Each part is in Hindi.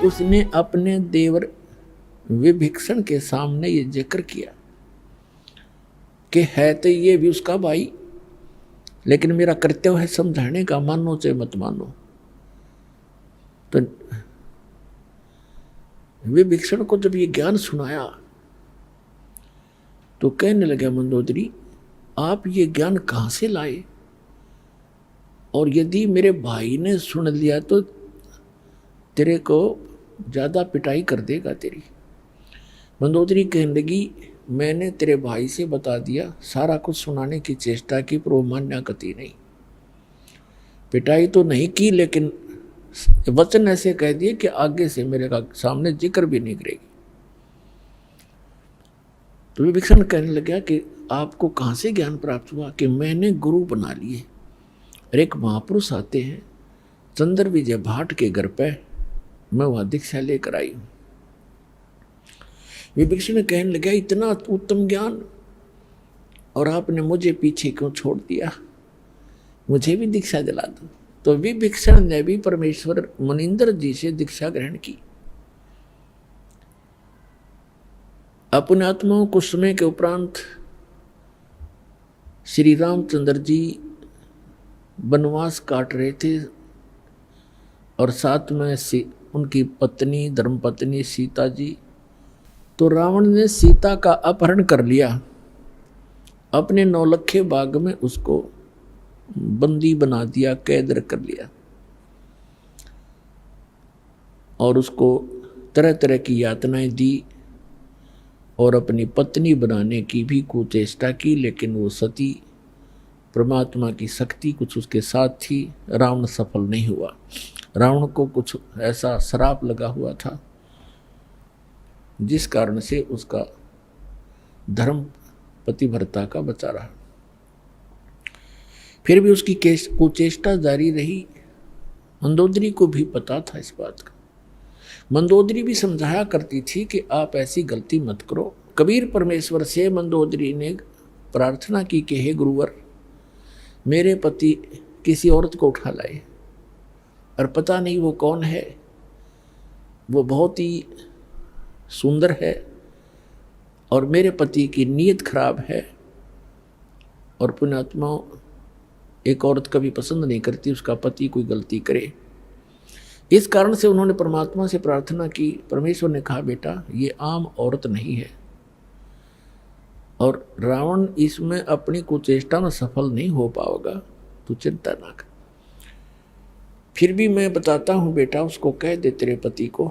उसने अपने देवर विभीषण के सामने ये जिक्र किया कि है तो ये भी उसका भाई, लेकिन मेरा कर्तव्य है समझाने का, मानो चाहे मत मानो। तो विभीषण को जब ये ज्ञान सुनाया तो कहने लगा, मंदोदरी आप ये ज्ञान कहां से लाए, और यदि मेरे भाई ने सुन लिया तो तेरे को ज्यादा पिटाई कर देगा तेरी। मंदोदरी कहने लगी, मैंने तेरे भाई से बता दिया, सारा कुछ सुनाने की चेष्टा की, पर वो मान्या गति नहीं। पिटाई तो नहीं की, लेकिन वचन ऐसे कह दिए कि आगे से मेरे का सामने जिक्र भी नहीं करेगी। तो विभीषण कहने लगा कि आपको कहां से ज्ञान प्राप्त हुआ, कि मैंने गुरु बना लिए। और एक महापुरुष आते हैं चंद्र विजय भाट के घर पे, मैं वहां दीक्षा लेकर आई हूं। विभीषण कहने लगा, इतना उत्तम ज्ञान और आपने मुझे पीछे क्यों छोड़ दिया, मुझे भी दीक्षा दिला दो। तो विभीषण ने भी परमेश्वर मनिंदर जी से दीक्षा ग्रहण की। अपने आत्माओं को समय के उपरांत श्री रामचंद्र जी वनवास काट रहे थे, और साथ में उनकी पत्नी धर्मपत्नी सीता जी। तो रावण ने सीता का अपहरण कर लिया, अपने नौलखे बाग में उसको बंदी बना दिया, कैद कर लिया, और उसको तरह तरह की यातनाएं दी, और अपनी पत्नी बनाने की भी कुचेष्टा की, लेकिन वो सती परमात्मा की शक्ति कुछ उसके साथ थी। रावण सफल नहीं हुआ। रावण को कुछ ऐसा श्राप लगा हुआ था जिस कारण से उसका धर्म पतिव्रता का बचा रहा। फिर भी उसकी कुचेष्टा जारी रही। मंदोदरी को भी पता था इस बात का। मंदोदरी भी समझाया करती थी कि आप ऐसी गलती मत करो। कबीर परमेश्वर से मंदोदरी ने प्रार्थना की कि हे गुरुवर, मेरे पति किसी औरत को उठा लाए, और पता नहीं वो कौन है, वो बहुत ही सुंदर है, और मेरे पति की नीयत खराब है, और पुण्यात्मा एक औरत कभी पसंद नहीं करती उसका पति कोई गलती करे। इस कारण से उन्होंने परमात्मा से प्रार्थना की। परमेश्वर ने कहा, बेटा ये आम औरत नहीं है, और रावण इसमें अपनी कुचेष्टा में सफल नहीं हो पाएगा, तू चिंता ना कर। फिर भी मैं बताता हूं बेटा, उसको कह दे तेरे पति को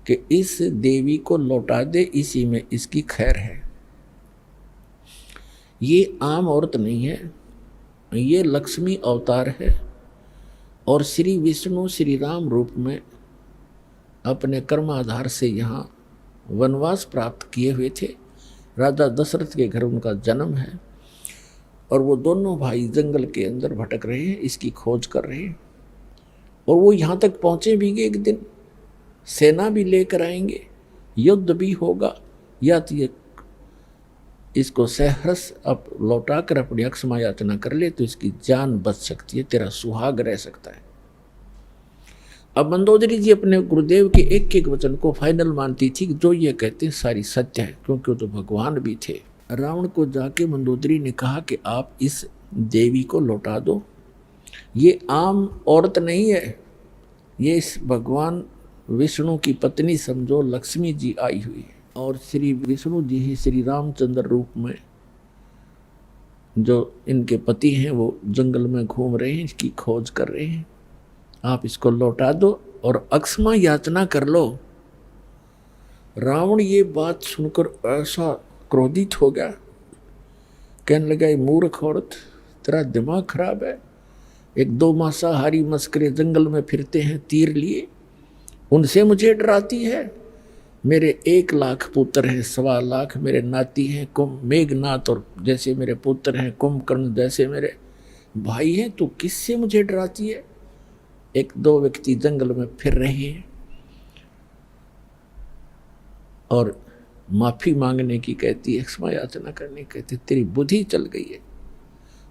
कि इस देवी को लौटा दे, इसी में इसकी खैर है। ये आम औरत नहीं है, ये लक्ष्मी अवतार है, और श्री विष्णु श्री राम रूप में अपने कर्माधार से यहाँ वनवास प्राप्त किए हुए थे। राजा दशरथ के घर उनका जन्म है, और वो दोनों भाई जंगल के अंदर भटक रहे हैं, इसकी खोज कर रहे हैं। और वो यहाँ तक पहुँचे भी, एक दिन सेना भी लेकर आएंगे, युद्ध भी होगा, या तो ये इसको सहर्ष अब लौटा कर अपनी अक्षमा याचना कर ले तो इसकी जान बच सकती है, तेरा सुहाग रह सकता है। अब मंदोदरी जी अपने गुरुदेव के एक एक वचन को फाइनल मानती थी कि जो ये कहते हैं सारी सत्य है, क्योंकि वो तो भगवान भी थे। रावण को जाके मंदोदरी ने कहा कि आप इस देवी को लौटा दो, ये आम औरत नहीं है, ये इस भगवान विष्णु की पत्नी समझो, लक्ष्मी जी आई हुई है, और श्री विष्णु जी ही श्री रामचंद्र रूप में जो इनके पति हैं वो जंगल में घूम रहे हैं, इसकी खोज कर रहे हैं। आप इसको लौटा दो और अक्षमा याचना कर लो। रावण ये बात सुनकर ऐसा क्रोधित हो गया, कहने लगा, ये मूर्ख औरत, तेरा दिमाग खराब है। एक दो मांसाहारी मस्करे जंगल में फिरते हैं तीर लिए, उनसे मुझे डराती है। मेरे 1 लाख पुत्र हैं, 1.25 लाख मेरे नाती हैं, मेघनाथ और जैसे मेरे पुत्र हैं, कुंभकर्ण जैसे मेरे भाई हैं, तो किससे मुझे डराती है। 1-2 व्यक्ति जंगल में फिर रहे हैं और माफी मांगने की कहती है, क्षमा याचना करने कहती, तेरी बुद्धि चल गई है,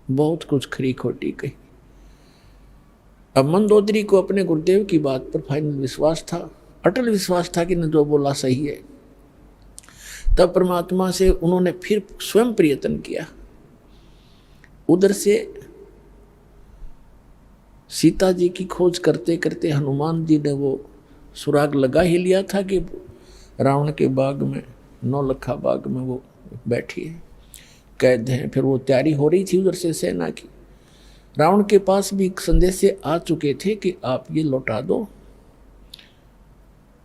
बहुत कुछ खरी खोटी कही। अब मंदोदरी को अपने गुरुदेव की बात पर फाइनल विश्वास था। अटल विश्वास था कि न जो बोला सही है। तब परमात्मा से उन्होंने फिर स्वयं प्रयत्न किया। उधर से सीता जी की खोज करते करते हनुमान जी ने वो सुराग लगा ही लिया था कि रावण के बाग में, नौलखा बाग में वो बैठी है, कैद हैं। फिर वो तैयारी हो रही थी उधर से सेना की। रावण के पास भी संदेश से आ चुके थे कि आप ये लौटा दो।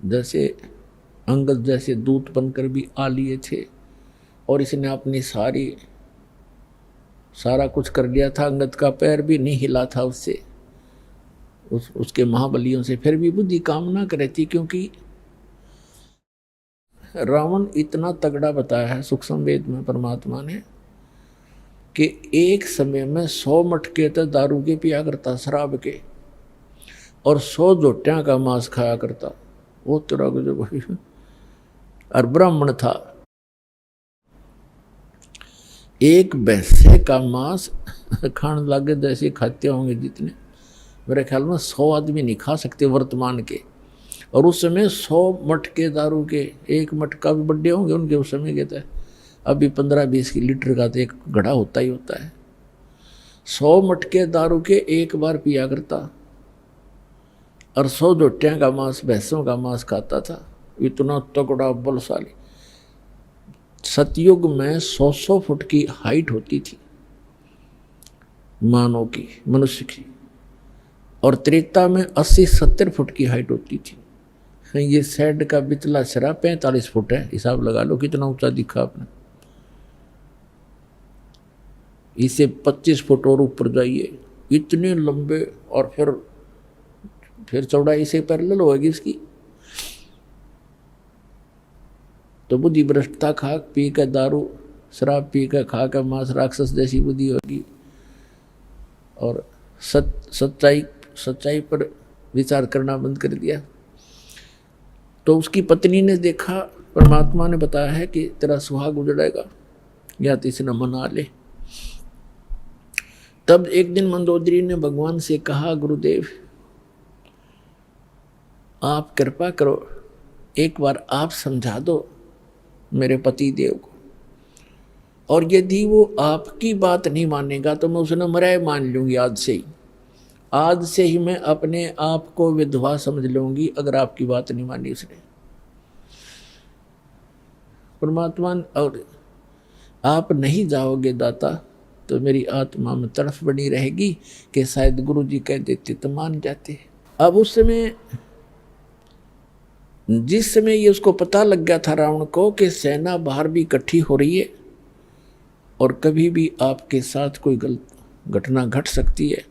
जैसे अंगद जैसे दूत बनकर भी आ लिए थे और इसने अपनी सारा कुछ कर लिया था। अंगद का पैर भी नहीं हिला था उससे, उसके महाबलियों से। फिर भी बुद्धि काम ना करे थी, क्योंकि रावण इतना तगड़ा बताया है सूक्ष्म वेद में परमात्मा ने कि एक समय में 100 मटके तो दारू के पिया करता, शराब के, और 100 जोटियां का मांस खाया करता। वो तेरा जो भाई, और ब्राह्मण था। एक भैंसे का मांस खाने लगे जैसे खाते होंगे जितने, मेरे ख्याल में 100 आदमी नहीं खा सकते वर्तमान के। और उस समय 100 मटके दारू के, एक मटका भी बड्डे होंगे उनके उस समय के। तो अभी 15-20 लीटर का तो एक घड़ा होता ही होता है। 100 मटके दारू के एक बार पिया करता और 100 जोटियां का मांस, भैंसों का मांस खाता था। इतना तगड़ा बलशाली। सतयुग में 100 फुट की हाइट होती थी मानव की, मनुष्य की, और त्रेता में 80-70 फुट की हाइट होती थी। ये सैड का बिचला सिरा 45 फुट है, हिसाब लगा लो कितना ऊंचा दिखा आपने। इसे 25 फुट और ऊपर जाइए, इतने लंबे। और फिर चौड़ाई से पैरेलल होगी इसकी। तो बुद्धि भ्रष्टता खा पी कर, दारू शराब पी कर, खा कर मांस, राक्षस जैसी बुद्धि होगी। और सच्चाई पर विचार करना बंद कर दिया। तो उसकी पत्नी ने देखा, परमात्मा ने बताया है कि तेरा सुहाग उजड़ेगा या तो इसे न मना ले। तब एक दिन मंदोदरी ने भगवान से कहा, गुरुदेव आप कृपा करो, एक बार आप समझा दो मेरे पति देव को, और यदि वो आपकी बात नहीं मानेगा तो मैं उसे मराए मान लूंगी। आज से ही मैं अपने आप को विधवा समझ लूंगी अगर आपकी बात नहीं मानी उसने। परमात्मा, और आप नहीं जाओगे दाता तो मेरी आत्मा में तड़फ बनी रहेगी कि शायद गुरु जी कह देते तो मान जाते। अब उस समय, जिस समय ये उसको पता लग गया था रावण को कि सेना बाहर भी इकट्ठी हो रही है और कभी भी आपके साथ कोई गलत घटना घट सकती है,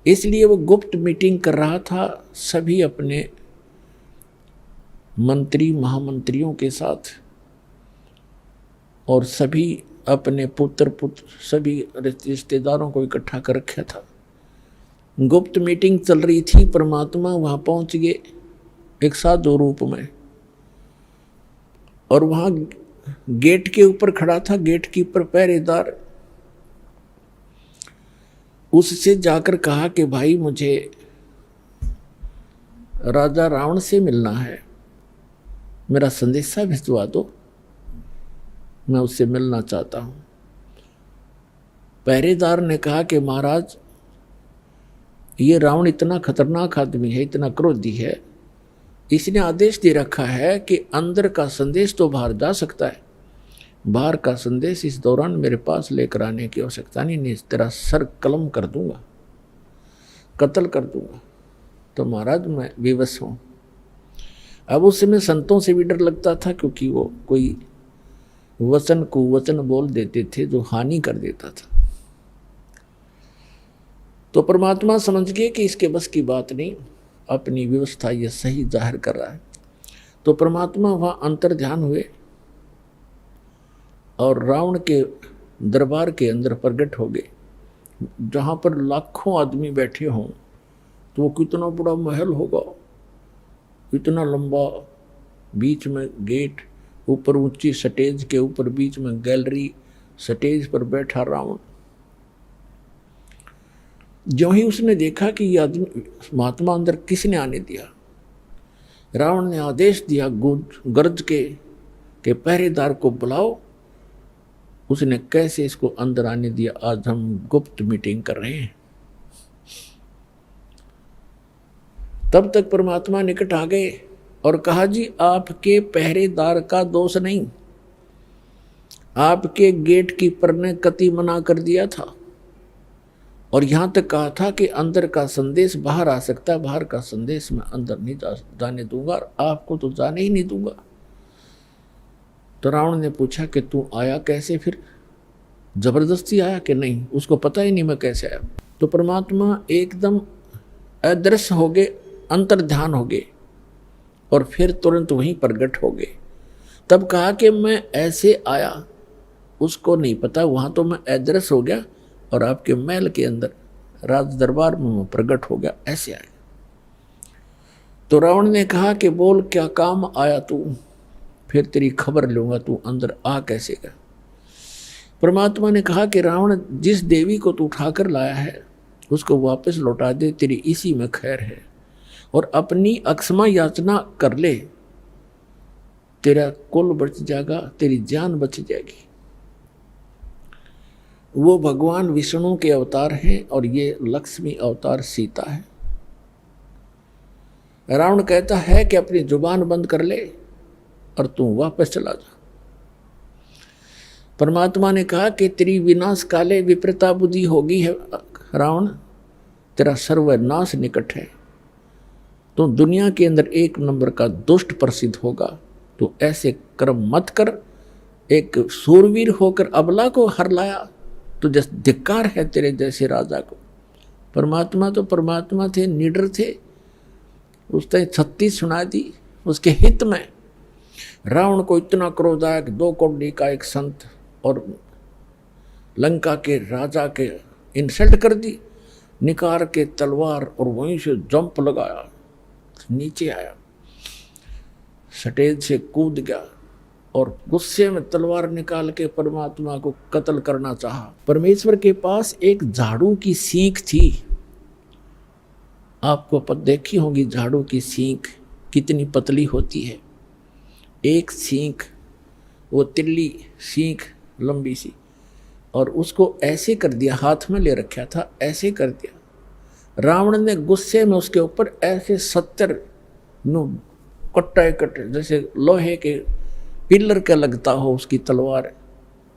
इसलिए वो गुप्त मीटिंग कर रहा था सभी अपने मंत्री महामंत्रियों के साथ, और सभी अपने पुत्र सभी रिश्तेदारों को इकट्ठा कर रखा था। गुप्त मीटिंग चल रही थी। परमात्मा वहाँ पहुँच गए एक साधु रूप में, और वहाँ गेट के ऊपर खड़ा था गेट कीपर, पहरेदार। उससे जाकर कहा कि भाई मुझे राजा रावण से मिलना है, मेरा संदेशा भिजवा दो, मैं उससे मिलना चाहता हूँ। पहरेदार ने कहा कि महाराज ये रावण इतना खतरनाक आदमी है, इतना क्रोधी है, इसने आदेश दे रखा है कि अंदर का संदेश तो बाहर जा सकता है, बाहर का संदेश इस दौरान मेरे पास लेकर आने की आवश्यकता नहीं तेरा सर कलम कर दूंगा, कत्ल कर दूंगा। तो महाराज मैं विवश हूँ। अब उस समय संतों से भी डर लगता था, क्योंकि वो कोई वचन कुवचन बोल देते थे जो हानि कर देता था। तो परमात्मा समझ गए कि इसके बस की बात नहीं, अपनी व्यवस्था ये सही जाहिर कर रहा है। तो परमात्मा वहाँ अंतर ध्यान हुए और रावण के दरबार के अंदर प्रकट हो गए, जहाँ पर लाखों आदमी बैठे हों। तो वो कितना बड़ा महल होगा, इतना लंबा, बीच में गेट, ऊपर ऊंची स्टेज के ऊपर बीच में गैलरी, स्टेज पर बैठा रावण। जो ही उसने देखा कि ये आदमी महात्मा अंदर किसने आने दिया, रावण ने आदेश दिया गरज के पहरेदार को बुलाओ। उसने कैसे इसको अंदर आने दिया, आज हम गुप्त मीटिंग कर रहे हैं। तब तक परमात्मा निकट आ गए और कहा, जी आपके पहरेदार का दोष नहीं, आपके गेट कीपर ने कति मना कर दिया था और यहां तक कहा था कि अंदर का संदेश बाहर आ सकता है, बाहर का संदेश मैं अंदर नहीं जाने दूंगा और आपको तो जाने ही नहीं दूंगा। तो रावण ने पूछा कि तू आया कैसे, फिर जबरदस्ती आया कि नहीं? उसको पता ही नहीं मैं कैसे आया। तो परमात्मा एकदम अदृश्य हो गए, अंतर ध्यान हो गए और फिर तुरंत वहीं प्रगट हो गए। तब कहा कि मैं ऐसे आया, उसको नहीं पता, वहां तो मैं अदृश्य हो गया और आपके महल के अंदर राज दरबार में मैं प्रगट हो गया, ऐसे आया। तो रावण ने कहा कि बोल क्या काम आया तू, फिर तेरी खबर लूंगा, तू अंदर आ कैसे गया। परमात्मा ने कहा कि रावण, जिस देवी को तू उठाकर लाया है उसको वापस लौटा दे, तेरी इसी में खैर है, और अपनी अक्षमा याचना कर ले, तेरा कुल बच जाएगा, तेरी जान बच जाएगी। वो भगवान विष्णु के अवतार हैं और ये लक्ष्मी अवतार सीता है। रावण कहता है कि अपनी जुबान बंद कर ले और तू वापस चला जा। परमात्मा ने कहा कि तेरी विनाश काले विपरीता बुद्धि होगी है रावण, तेरा सर्वनाश निकट है, तो दुनिया के अंदर एक नंबर का दुष्ट प्रसिद्ध होगा। तो ऐसे कर्म मत कर, एक सूरवीर होकर अबला को हर लाया, तो जैसे धिक्कार है तेरे जैसे राजा को। परमात्मा तो परमात्मा थे, निडर थे, उसने 36 सुना दी उसके हित में। रावण को इतना क्रोध आया कि 2 कौड़ी का एक संत और लंका के राजा के इंसल्ट कर दी, निकाल के तलवार और वहीं से जंप लगाया, नीचे आया, स्टेज से कूद गया और गुस्से में तलवार निकाल के परमात्मा को कत्ल करना चाहा। परमेश्वर के पास एक झाड़ू की सींख थी, आपको देखी होगी झाड़ू की सींख कितनी पतली होती है। एक सींख, वो तिल्ली सींख लंबी सी, और उसको ऐसे कर दिया, हाथ में ले रखा था, ऐसे कर दिया। रावण ने गुस्से में उसके ऊपर ऐसे 70 कट्टे कट्टे, जैसे लोहे के पिलर का लगता हो उसकी तलवार,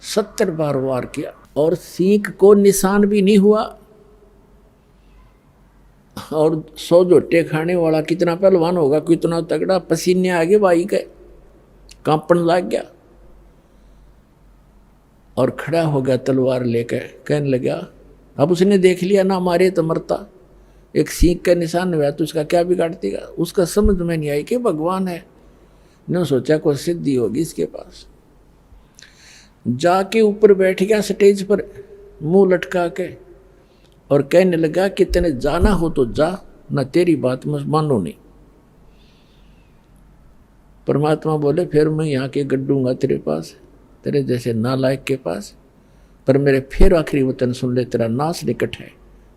70 बार वार किया और सींख को निशान भी नहीं हुआ। और 100 जोटे खाने वाला कितना पहलवान होगा, कितना तगड़ा, पसीने आगे भाई गए, कांपन लग गया और खड़ा हो गया तलवार लेकर। कहने लगा, अब उसने देख लिया ना मारे तो मरता, एक सींख का निशान हुआ तो उसका क्या बिगाड़ देगा। उसका समझ में नहीं आई कि भगवान है, न सोचा कोई सिद्धि होगी इसके पास। जाके ऊपर बैठ गया स्टेज पर मुंह लटका के और कहने लगा कि तेने जाना हो तो जा, न तेरी बात मैं मानो नहीं। परमात्मा बोले, फिर मैं यहाँ के गड्ढूंगा तेरे पास, तेरे जैसे नालायक के पास, पर मेरे फिर आखिरी वचन सुन ले, तेरा नाश निकट है,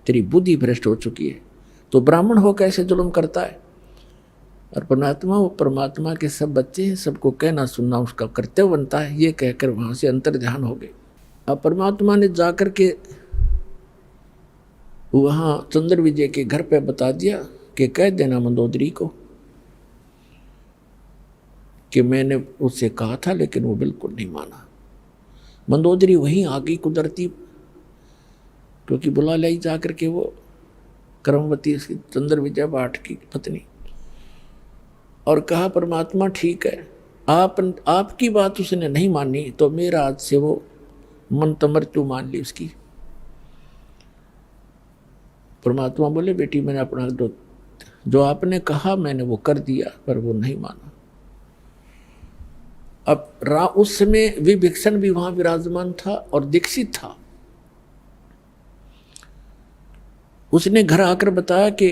तेरी बुद्धि भ्रष्ट हो चुकी है। तो ब्राह्मण हो कैसे जुल्म करता है। और परमात्मा, वो परमात्मा के सब बच्चे हैं, सबको कहना सुनना उसका कर्तव्य बनता है। ये कहकर वहाँ से अंतर ध्यान हो गए। अब परमात्मा ने जाकर के वहाँ चंद्र विजय के घर पे बता दिया कि कह देना मंदोदरी को कि मैंने उससे कहा था, लेकिन वो बिल्कुल नहीं माना। मंदोदरी वहीं आ गई कुदरती, क्योंकि बुला लाई जाकर के वो कर्मवती चंद्र विजय भाट की पत्नी, और कहा परमात्मा ठीक है, आपकी बात उसने नहीं मानी तो मेरा आज से वो मन मृत्यु मान ली उसकी। परमात्मा बोले, बेटी मैंने अपना जो आपने कहा मैंने वो कर दिया, पर वो नहीं माना। अब उस समय विभीषण भी वहां विराजमान था और दीक्षित था। उसने घर आकर बताया कि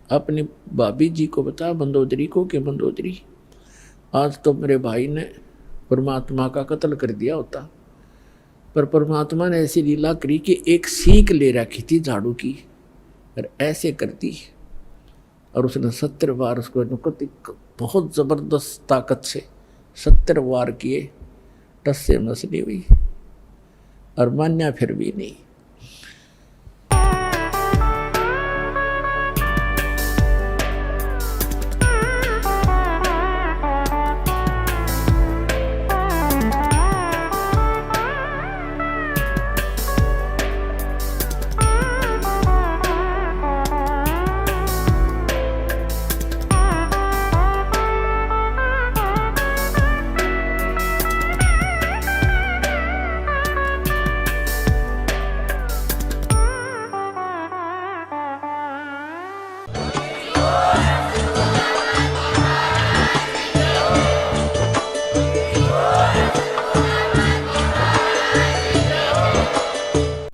अपनी भाभी जी को बताया, मंदोदरी को, कि मंदोदरी आज तो मेरे भाई ने परमात्मा का कत्ल कर दिया होता, पर परमात्मा ने ऐसी लीला करी कि एक सीख ले रखी थी झाड़ू की और ऐसे कर दी, और उसने 70 वार उसको बहुत जबरदस्त ताकत से 70 वार किए, टस से मस नहीं हुई और मान्या फिर भी नहीं।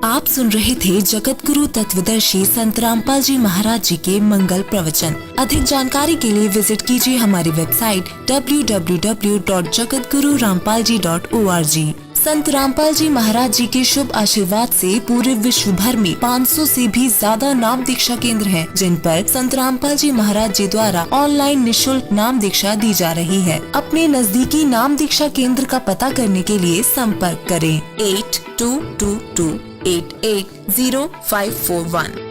आप सुन रहे थे जगत गुरु तत्वदर्शी संत रामपाल जी महाराज जी के मंगल प्रवचन। अधिक जानकारी के लिए विजिट कीजिए हमारी वेबसाइट www.jagatgururampalji.org। संत रामपाल जी महाराज जी के शुभ आशीर्वाद से पूरे विश्व भर में 500 से भी ज्यादा नाम दीक्षा केंद्र हैं, जिन पर संत रामपाल जी महाराज जी द्वारा ऑनलाइन निशुल्क नाम दीक्षा दी जा रही है। अपने नजदीकी नाम दीक्षा केंद्र का पता करने के लिए संपर्क करें 8222880541।